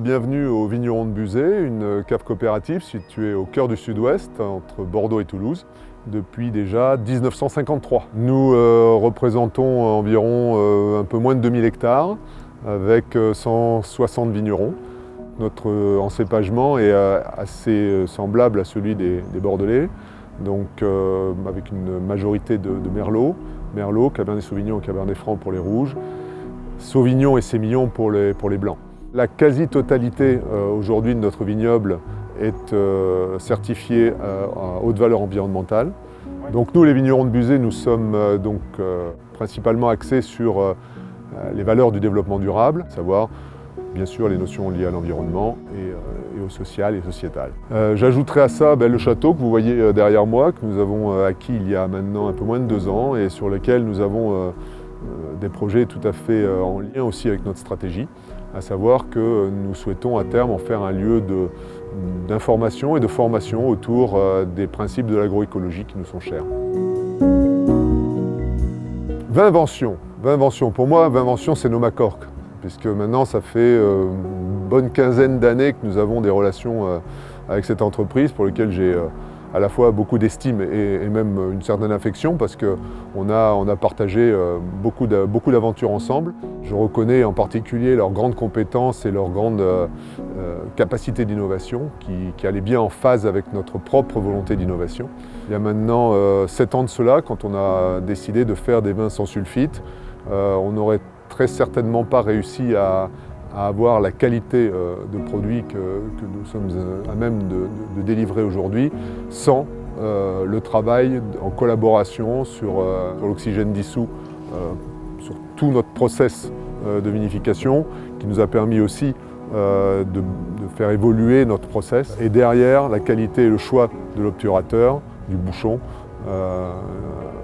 bienvenue au Vigneron de Buzet, une cave coopérative située au cœur du sud-ouest, entre Bordeaux et Toulouse, depuis déjà 1953. Nous représentons environ un peu moins de 2000 hectares, avec 160 vignerons. Notre encépagement est assez semblable à celui des Bordelais, donc avec une majorité de Merlot, Cabernet Sauvignon et Cabernet Franc pour les rouges, Sauvignon et Sémillon pour les blancs. La quasi-totalité aujourd'hui de notre vignoble est certifiée à haute valeur environnementale. Donc nous, les vignerons de Buzet, nous sommes principalement axés sur les valeurs du développement durable, à savoir bien sûr les notions liées à l'environnement et au social et sociétal. J'ajouterai à ça le château que vous voyez derrière moi, que nous avons acquis il y a maintenant un peu moins de 2 ans et sur lequel nous avons des projets tout à fait en lien aussi avec notre stratégie, à savoir que nous souhaitons à terme en faire un lieu d'information et de formation autour des principes de l'agroécologie qui nous sont chers. Vinvention. Pour moi, Vinvention, c'est Nomacork, puisque maintenant ça fait une bonne quinzaine d'années que nous avons des relations avec cette entreprise pour lesquelles j'ai à la fois beaucoup d'estime et même une certaine affection parce qu'on a partagé beaucoup d'aventures ensemble. Je reconnais en particulier leurs grandes compétences et leur grande capacité d'innovation qui allait bien en phase avec notre propre volonté d'innovation. Il y a maintenant 7 ans de cela, quand on a décidé de faire des vins sans sulfite, on n'aurait très certainement pas réussi à avoir la qualité de produit que nous sommes à même de délivrer aujourd'hui sans le travail en collaboration sur l'oxygène dissous, sur tout notre process de vinification qui nous a permis aussi de faire évoluer notre process. Et derrière, la qualité et le choix de l'obturateur, du bouchon,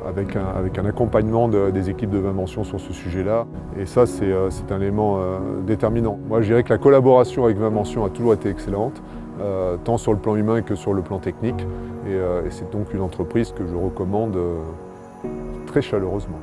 avec un accompagnement des équipes de Vinvention sur ce sujet-là. Et ça, c'est un élément déterminant. Moi, je dirais que la collaboration avec Vinvention a toujours été excellente, tant sur le plan humain que sur le plan technique. Et c'est donc une entreprise que je recommande très chaleureusement.